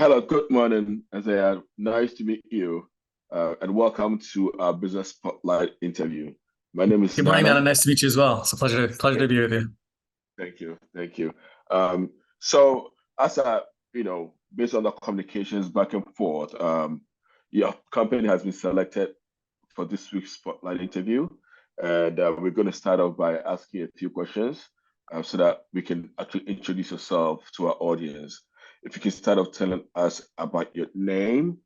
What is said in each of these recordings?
Hello, good morning, Eziah. Nice to meet you, and welcome to our business spotlight interview. My name is Good morning, Nana. Nana. Nice to meet you as well. It's a pleasure to be with you. Thank you. So, as a based on the communications back and forth, your company has been selected for this week's spotlight interview, and we're going to start off by asking a few questions, so that we can actually introduce yourself to our audience. If you can start off telling us about your name,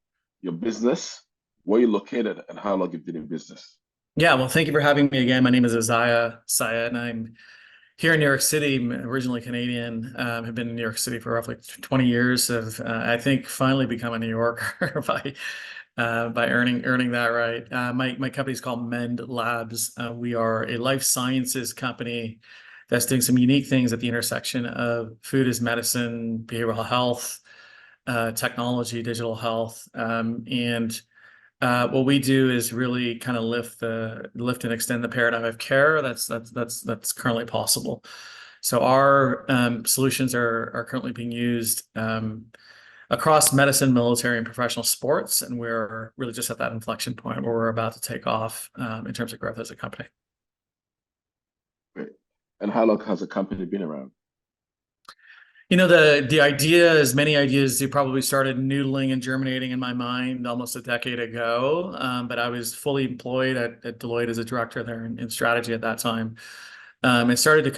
your business, where you're located, and how long you've been in business. Yeah, well, thank you for having me again. My name is Eziah Syed, and I'm here in New York City. I'm originally Canadian. Have been in New York City for roughly 20 years. Have I think finally become a New Yorker by earning that right. My company is called Mend Labs. We are a life sciences company that's doing some unique things at the intersection of food as medicine, behavioral health, technology, digital health, and what we do is really kind of lift and extend the paradigm of care that's currently possible. So our solutions are currently being used across medicine, military, and professional sports, and we're really just at that inflection point where we're about to take off in terms of growth as a company. Great. And how long has the company been around? You know, the idea, as many ideas do, probably started noodling and germinating in my mind almost a decade ago. But I was fully employed at Deloitte as a director there in strategy at that time. And started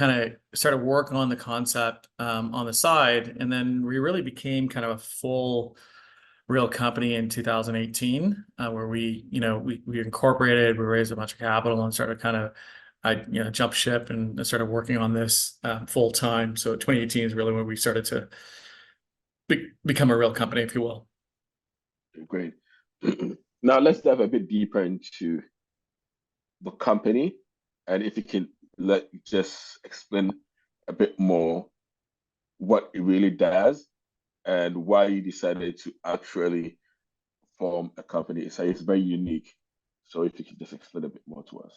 work on the concept on the side, and then we really became kind of a full real company in 2018, where we incorporated, we raised a bunch of capital and started kind of jumped ship and started working on this full time. So 2018 is really when we started to become a real company, if you will. Great. Now let's dive a bit deeper into the company, and if you can just explain a bit more what it really does and why you decided to actually form a company. So it's very unique. So if you could just explain a bit more to us.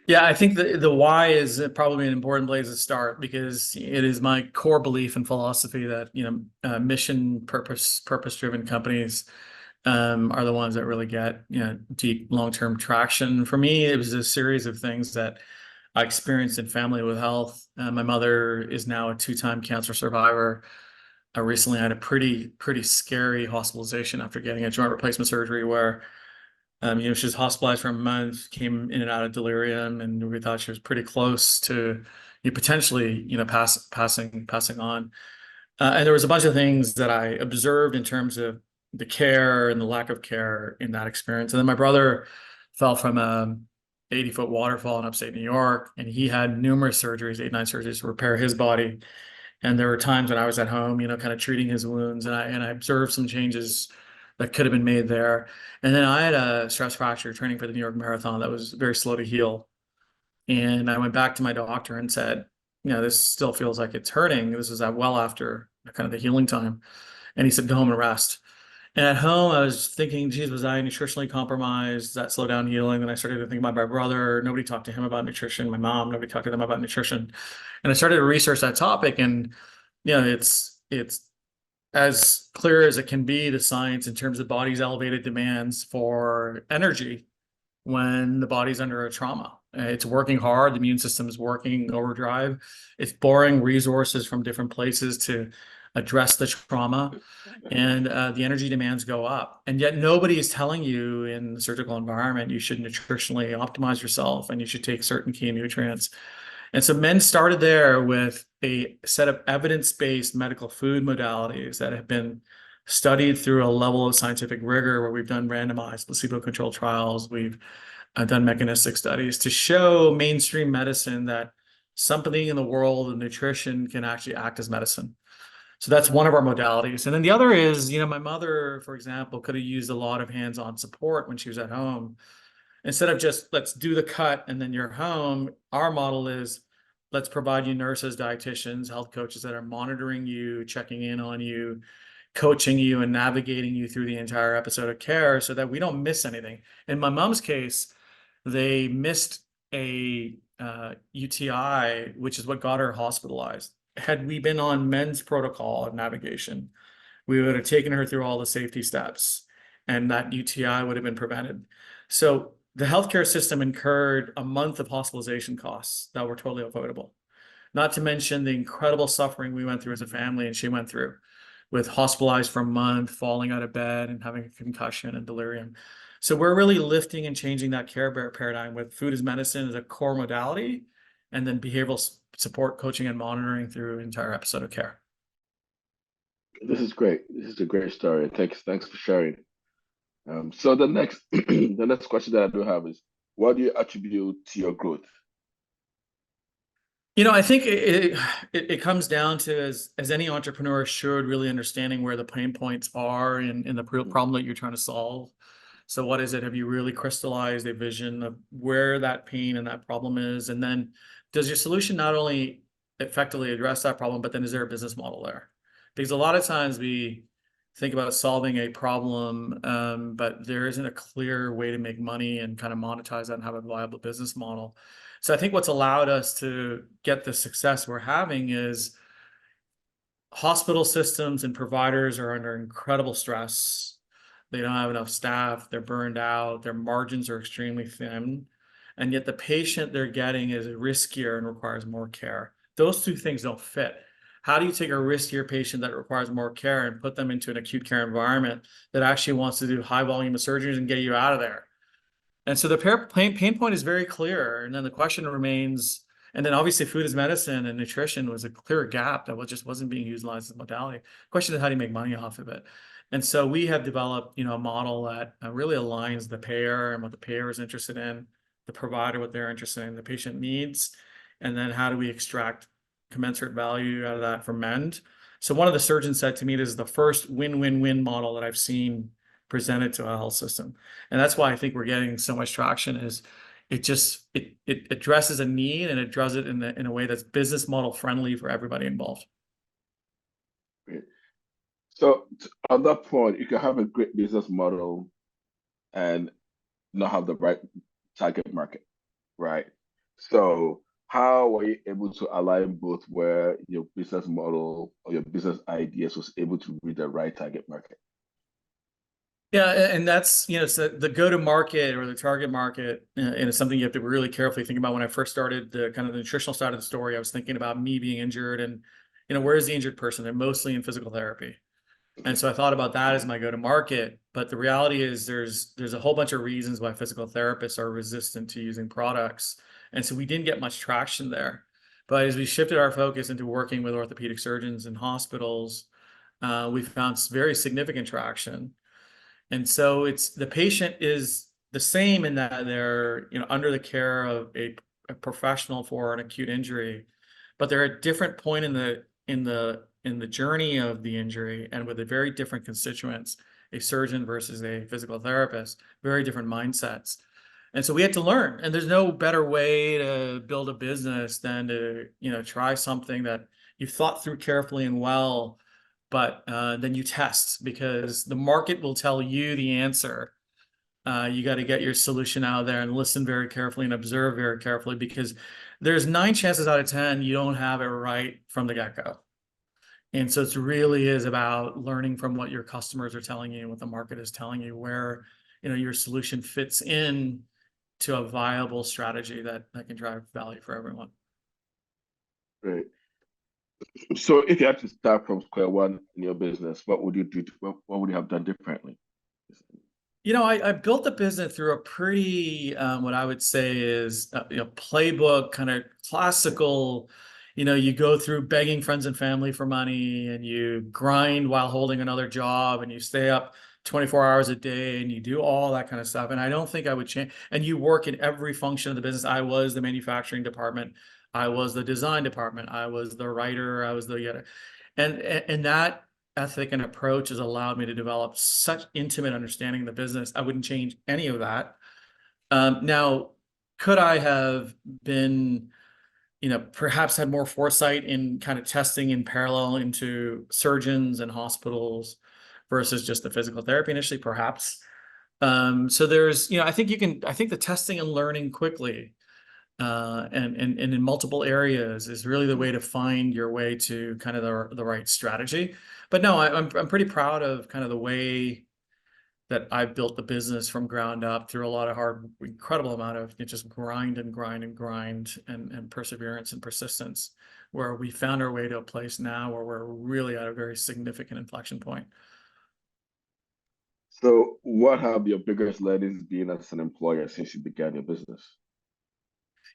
Yeah, I think the why is probably an important place to start, because it is my core belief and philosophy that mission, purpose driven companies are the ones that really get deep long-term traction. For me, it was a series of things that I experienced in family with health. My mother is now a two-time cancer survivor. I recently had a pretty scary hospitalization after getting a joint replacement surgery where she was hospitalized for a month, came in and out of delirium, and we thought she was pretty close to potentially passing on. And there was a bunch of things that I observed in terms of the care and the lack of care in that experience. And then my brother fell from a 80-foot waterfall in upstate New York, and he had numerous surgeries, 8, 9 surgeries to repair his body. And there were times when I was at home, kind of treating his wounds, and I observed some changes that could have been made there. And then I had a stress fracture training for the New York Marathon that was very slow to heal. And I went back to my doctor and said, this still feels like it's hurting. This was well after kind of the healing time. And he said, go home and rest. And at home, I was thinking, geez, was I nutritionally compromised? Does that slow down healing? Then I started to think about my brother. Nobody talked to him about nutrition. My mom, nobody talked to them about nutrition. And I started to research that topic. And, it's as clear as it can be, the science in terms of the body's elevated demands for energy when the body's under a trauma. It's working hard. The immune system is working overdrive. It's borrowing resources from different places to address the trauma, and the energy demands go up. And yet nobody is telling you in the surgical environment you should nutritionally optimize yourself and you should take certain key nutrients. And so men started there with a set of evidence-based medical food modalities that have been studied through a level of scientific rigor, where we've done randomized placebo-controlled trials. We've done mechanistic studies to show mainstream medicine that something in the world of nutrition can actually act as medicine. So that's one of our modalities. And then the other is, my mother, for example, could have used a lot of hands-on support when she was at home. Instead of just let's do the cut and then you're home, our model is let's provide you nurses, dietitians, health coaches that are monitoring you, checking in on you, coaching you, and navigating you through the entire episode of care so that we don't miss anything. In my mom's case, they missed a UTI, which is what got her hospitalized. Had we been on men's protocol of navigation, we would have taken her through all the safety steps, and that UTI would have been prevented. So the healthcare system incurred a month of hospitalization costs that were totally avoidable. Not to mention the incredible suffering we went through as a family and she went through, with hospitalized for a month, falling out of bed and having a concussion and delirium. So we're really lifting and changing that care paradigm with food as medicine as a core modality, and then behavioral support, coaching, and monitoring through an entire episode of care. This is great. This is a great story. Thanks for sharing. So the next the next question that I do have is, what do you attribute to your growth? I think it comes down to, as any entrepreneur should, really understanding where the pain points are in the problem that you're trying to solve. So what is it? Have you really crystallized a vision of where that pain and that problem is? And then does your solution not only effectively address that problem, but then is there a business model there? Because a lot of times we think about solving a problem, but there isn't a clear way to make money and kind of monetize that and have a viable business model. So I think what's allowed us to get the success we're having is hospital systems and providers are under incredible stress. They don't have enough staff, they're burned out, their margins are extremely thin, and yet the patient they're getting is riskier and requires more care. Those two things don't fit. How do you take a riskier patient that requires more care and put them into an acute care environment that actually wants to do high volume of surgeries and get you out of there? And so the pain point is very clear. And then the question remains, and then obviously food as medicine and nutrition was a clear gap that just wasn't being utilized as a modality. The question is, how do you make money off of it? And so we have developed, a model that really aligns the payer and what the payer is interested in, the provider, what they're interested in, the patient needs, and then how do we extract commensurate value out of that for Mend. So one of the surgeons said to me, this is the first win-win-win model that I've seen presented to a health system. And that's why I think we're getting so much traction, is it addresses a need, and it does it in a way that's business model friendly for everybody involved. Great. So on that point, you can have a great business model and not have the right target market, right? So how were you able to align both, where your business model or your business ideas was able to reach the right target market? Yeah, and that's, so the go-to-market or the target market, and it's something you have to really carefully think about. When I first started the kind of the nutritional side of the story, I was thinking about me being injured and, where is the injured person? They're mostly in physical therapy. And so I thought about that as my go-to-market. But the reality is there's a whole bunch of reasons why physical therapists are resistant to using products. And so we didn't get much traction there. But as we shifted our focus into working with orthopedic surgeons and hospitals, we found very significant traction. And so the patient is the same in that they're, under the care of a professional for an acute injury, but they're at a different point in the journey of the injury, and with a very different constituents, a surgeon versus a physical therapist, very different mindsets. And so we had to learn, and there's no better way to build a business than to, try something that you've thought through carefully and well, but then you test, because the market will tell you the answer. You got to get your solution out there and listen very carefully and observe very carefully, because there's 9 chances out of 10 you don't have it right from the get-go. And so it really is about learning from what your customers are telling you and what the market is telling you, where your solution fits in to a viable strategy that can drive value for everyone. Great. So if you had to start from square one in your business, what would you do? What would you have done differently? I built the business through a pretty, what I would say is, playbook, kind of classical, you go through begging friends and family for money, and you grind while holding another job, and you stay up 24 hours a day, and you do all that kind of stuff. And I don't think I would change. And you work in every function of the business. I was the manufacturing department. I was the design department. I was the writer. I was and that ethic and approach has allowed me to develop such intimate understanding of the business. I wouldn't change any of that. Now, could I have been, perhaps had more foresight in kind of testing in parallel into surgeons and hospitals versus just the physical therapy initially? Perhaps. So there's, I think the testing and learning quickly, and in multiple areas is really the way to find your way to kind of the right strategy. But no, I'm pretty proud of kind of the way that I've built the business from ground up through a lot of incredible amount of just grind and grind and grind and perseverance and persistence, where we found our way to a place now where we're really at a very significant inflection point. So, what have your biggest learnings been as an employer since you began your business?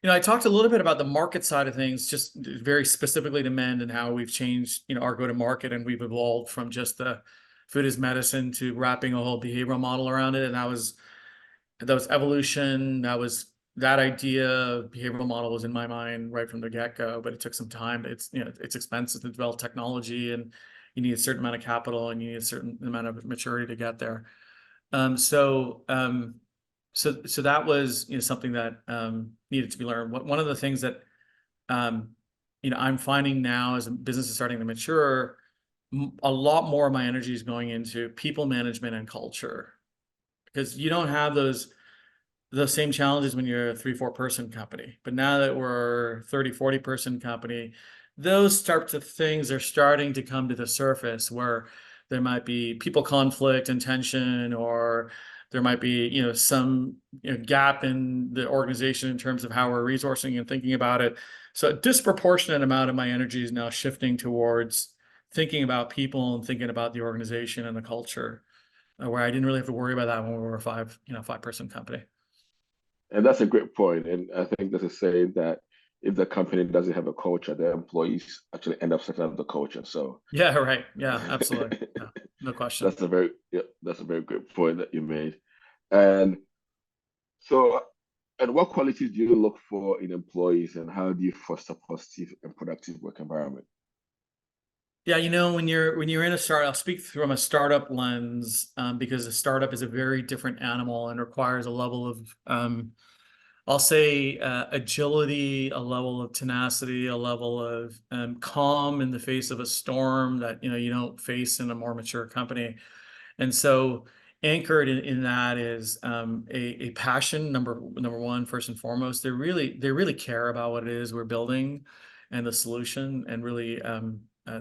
I talked a little bit about the market side of things, just very specifically to men and how we've changed, our go-to-market, and we've evolved from just the food is medicine to wrapping a whole behavioral model around it. And that was evolution. That idea of behavioral model was in my mind right from the get-go, but it took some time. It's expensive to develop technology, and you need a certain amount of capital, and you need a certain amount of maturity to get there. So that was something that needed to be learned. One of the things that I'm finding now as a business is starting to mature, a lot more of my energy is going into people management and culture, because you don't have those same challenges when you're a 3-4 person company. But now that we're 30-40 person company, those types of things are starting to come to the surface, where there might be people conflict and tension, or there might be some gap in the organization in terms of how we're resourcing and thinking about it. So a disproportionate amount of my energy is now shifting towards thinking about people and thinking about the organization and the culture, where I didn't really have to worry about that when we were a 5-person company. And that's a great point. And I think there's a saying that if the company doesn't have a culture, the employees actually end up setting up the culture. So yeah, right. Yeah, absolutely. Yeah, no question. That's a very great point that you made. And so, and what qualities do you look for in employees, and how do you foster positive and productive work environment? Yeah, when you're in a startup, I'll speak from a startup lens, because a startup is a very different animal and requires a level of, I'll say, agility, a level of tenacity, a level of calm in the face of a storm that you don't face in a more mature company. And so, anchored in that is a passion. Number one, first and foremost, they really care about what it is we're building and the solution, and really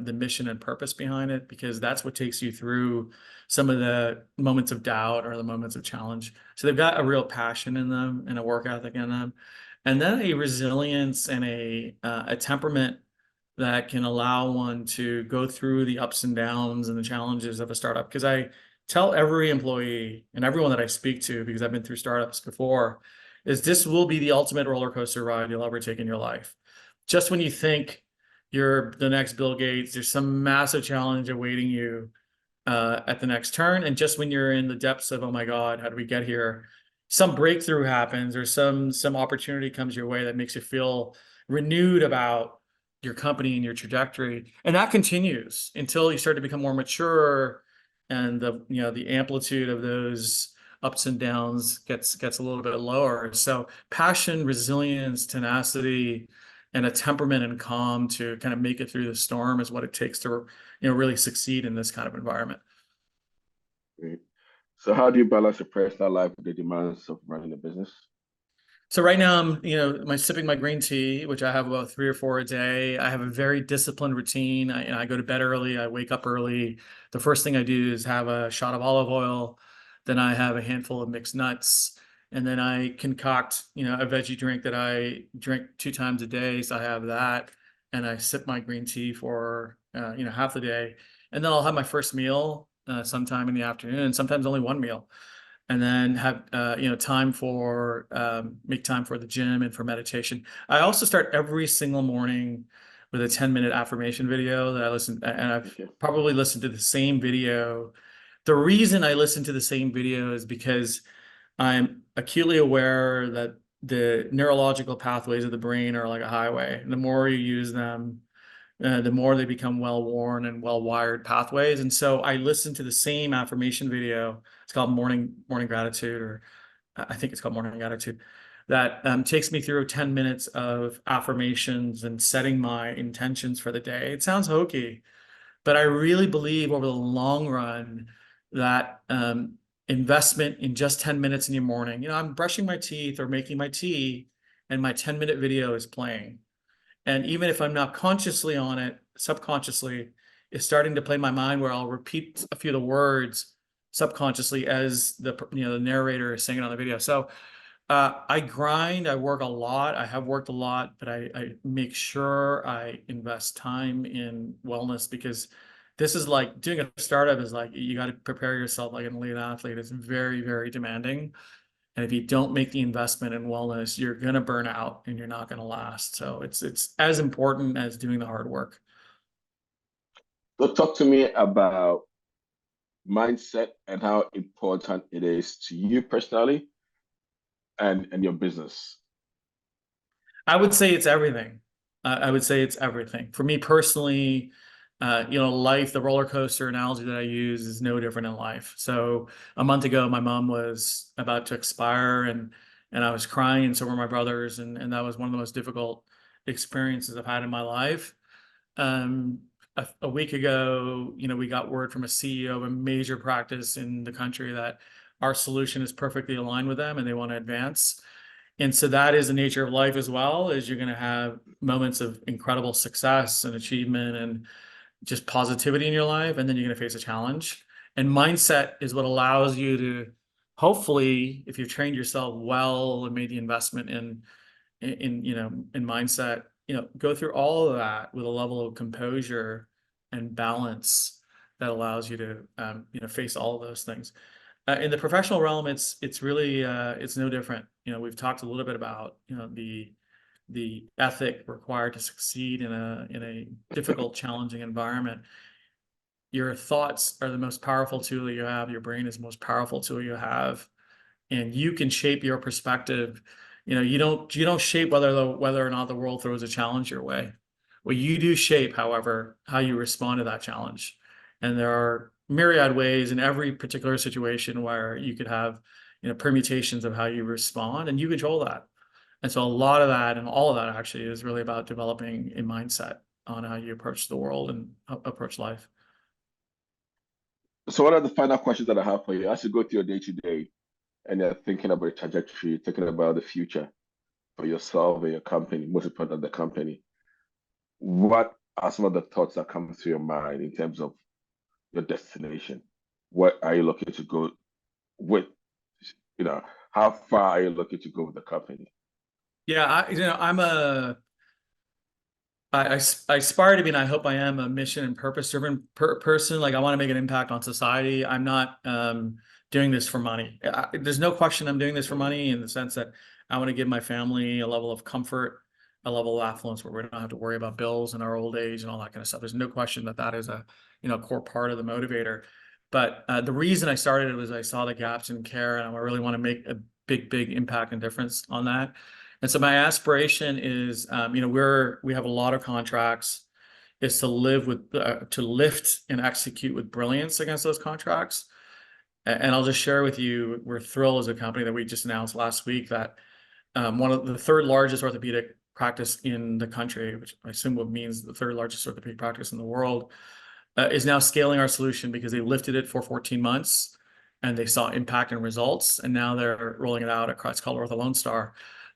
the mission and purpose behind it, because that's what takes you through some of the moments of doubt or the moments of challenge. So they've got a real passion in them and a work ethic in them, and then a resilience and a temperament that can allow one to go through the ups and downs and the challenges of a startup. Because I tell every employee and everyone that I speak to, because I've been through startups before, is this will be the ultimate roller coaster ride you'll ever take in your life. Just when you think you're the next Bill Gates, there's some massive challenge awaiting you at the next turn. And just when you're in the depths of, oh my God, how do we get here? Some breakthrough happens, or some opportunity comes your way that makes you feel renewed about your company and your trajectory. And that continues until you start to become more mature, and the amplitude of those ups and downs gets a little bit lower. So passion, resilience, tenacity, and a temperament and calm to kind of make it through the storm is what it takes to really succeed in this kind of environment. Great. So how do you balance your personal life with the demands of running a business? So right now I'm sipping my green tea, which I have about 3 or 4 a day. I have a very disciplined routine. I go to bed early. I wake up early. The first thing I do is have a shot of olive oil. Then I have a handful of mixed nuts. And then I concoct, a veggie drink that I drink 2 times a day. So I have that, and I sip my green tea for, half the day. And then I'll have my first meal sometime in the afternoon, sometimes only one meal, and then have time for make time for the gym and for meditation. I also start every single morning with a 10-minute affirmation video that I listen, and I've probably listened to the same video. The reason I listen to the same video is because I'm acutely aware that the neurological pathways of the brain are like a highway, and the more you use them, the more they become well-worn and well-wired pathways. And so I listen to the same affirmation video. It's called Morning Gratitude, or I think it's called Morning Gratitude, that takes me through 10 minutes of affirmations and setting my intentions for the day. It sounds hokey, but I really believe over the long run that investment in just 10 minutes in your morning, I'm brushing my teeth or making my tea, and my 10-minute video is playing. And even if I'm not consciously on it, subconsciously, is starting to play in my mind, where I'll repeat a few of the words subconsciously as the narrator is saying it on the video. So I grind, I work a lot. I have worked a lot, but I make sure I invest time in wellness, because this is like doing a startup is like, you got to prepare yourself like an elite athlete. It's very, very demanding. And if you don't make the investment in wellness, you're going to burn out and you're not going to last. So it's as important as doing the hard work. So talk to me about mindset and how important it is to you personally and your business. I would say it's everything. I would say it's everything. For me personally, life, the roller coaster analogy that I use is no different in life. So a month ago, my mom was about to expire, and I was crying, and so were my brothers, and that was one of the most difficult experiences I've had in my life. Um, a week ago, we got word from a CEO of a major practice in the country that our solution is perfectly aligned with them and they want to advance. And so that is the nature of life as well, is you're going to have moments of incredible success and achievement and just positivity in your life, and then you're going to face a challenge. And mindset is what allows you to, hopefully, if you've trained yourself well and made the investment in mindset, go through all of that with a level of composure and balance that allows you to face all of those things. In the professional realm, it's really it's no different. We've talked a little bit about the ethic required to succeed in a difficult, challenging environment. Your thoughts are the most powerful tool you have. Your brain is the most powerful tool you have, and you can shape your perspective. You don't shape whether or not the world throws a challenge your way. What you do shape, however, how you respond to that challenge. And there are myriad ways in every particular situation where you could have, permutations of how you respond, and you control that. And so a lot of that and all of that actually is really about developing a mindset on how you approach the world and approach life. So what are the final questions that I have for you? As you go through your day to day and you're thinking about your trajectory, thinking about the future for yourself and your company, most important, the company, what are some of the thoughts that come through your mind in terms of your destination? What are you looking to go with? How far are you looking to go with the company? Yeah, I aspire to be, and I hope I am, a mission and purpose driven person. Like, I want to make an impact on society. I'm not doing this for money. There's no question I'm doing this for money, in the sense that I want to give my family a level of comfort, a level of affluence where we don't have to worry about bills in our old age and all that kind of stuff. There's no question that that is a core part of the motivator. But the reason I started it was I saw the gaps in care, and I really want to make a big impact and difference on that. And so my aspiration is, we have a lot of contracts, is to lift and execute with brilliance against those contracts. And I'll just share with you, we're thrilled as a company that we just announced last week that one of the third largest orthopedic practice in the country, which I assume means the third largest orthopedic practice in the world, is now scaling our solution because they lifted it for 14 months and they saw impact and results. And now they're rolling it out across, it's called Ortho Lone Star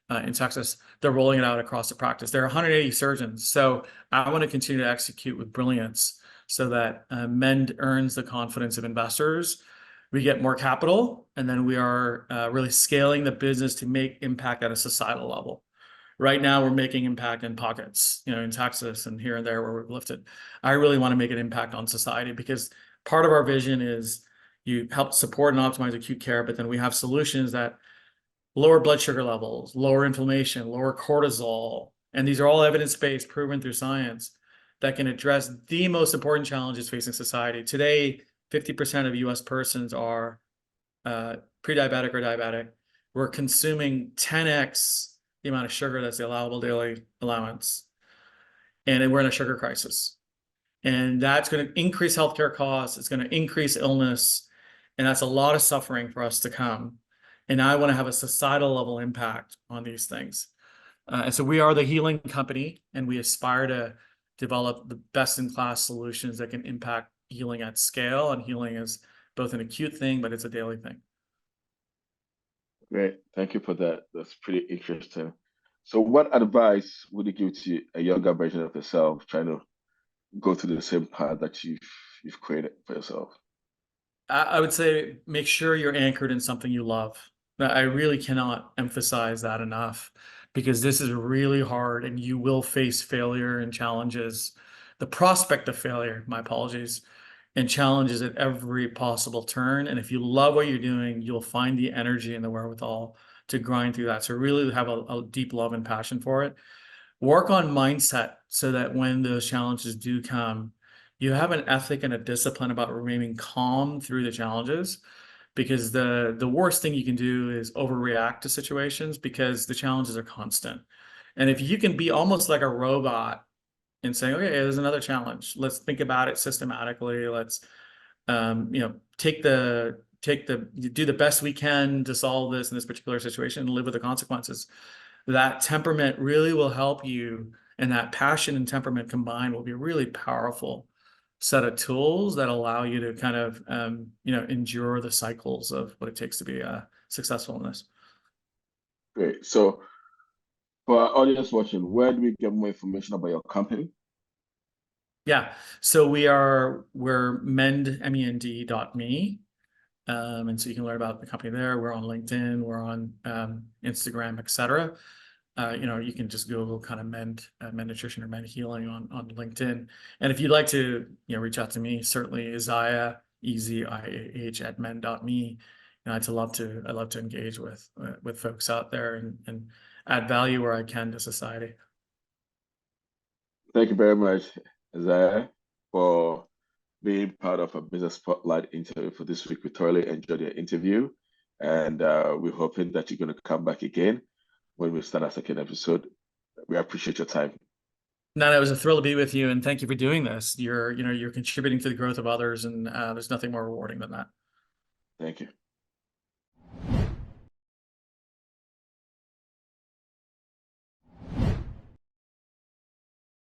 in Texas. They're rolling it out across the practice. There are 180 surgeons. So I want to continue to execute with brilliance so that Mend earns the confidence of investors. We get more capital, and then we are really scaling the business to make impact at a societal level. Right now, we're making impact in pockets, in Texas and here and there where we've lifted. I really want to make an impact on society, because part of our vision is you help support and optimize acute care, but then we have solutions that lower blood sugar levels, lower inflammation, lower cortisol. And these are all evidence-based, proven through science, that can address the most important challenges facing society. Today, 50% of US persons are pre-diabetic or diabetic. We're consuming 10x the amount of sugar that's the allowable daily allowance. And we're in a sugar crisis. And that's going to increase healthcare costs. It's going to increase illness. And that's a lot of suffering for us to come. And I want to have a societal level impact on these things. And so we are the healing company, and we aspire to develop the best in class solutions that can impact healing at scale. And healing is both an acute thing, but it's a daily thing. Great. Thank you for that. That's pretty interesting. So what advice would you give to a younger version of yourself trying to go through the same path that you've created for yourself? I would say make sure you're anchored in something you love. I really cannot emphasize that enough because this is really hard and you will face failure and challenges, the prospect of failure, my apologies, and challenges at every possible turn. And if you love what you're doing, you'll find the energy and the wherewithal to grind through that. So really have a deep love and passion for it. Work on mindset so that when those challenges do come, you have an ethic and a discipline about remaining calm through the challenges, because the worst thing you can do is overreact to situations because the challenges are constant. And if you can be almost like a robot and say, okay, there's another challenge, let's think about it systematically, let's do the best we can to solve this in this particular situation and live with the consequences. That temperament really will help you, and that passion and temperament combined will be a really powerful set of tools that allow you to kind of endure the cycles of what it takes to be successful in this. Great. So for our audience watching, where do we get more information about your company? Yeah, so we're mend.me. And so you can learn about the company there. We're on LinkedIn, we're on Instagram, etc. You can just Google kind of Mend Nutrition or Mend Healing on LinkedIn. And if you'd like to, reach out to me, certainly Eziah, EZIAH at mend.me. I'd love to engage with folks out there and add value where I can to society. Thank you very much, Eziah, for being part of a Business Spotlight interview for this week. We thoroughly enjoyed your interview, and we're hoping that you're going to come back again when we start our second episode. We appreciate your time. No, it was a thrill to be with you, and thank you for doing this. You're contributing to the growth of others, and there's nothing more rewarding than that. Thank you.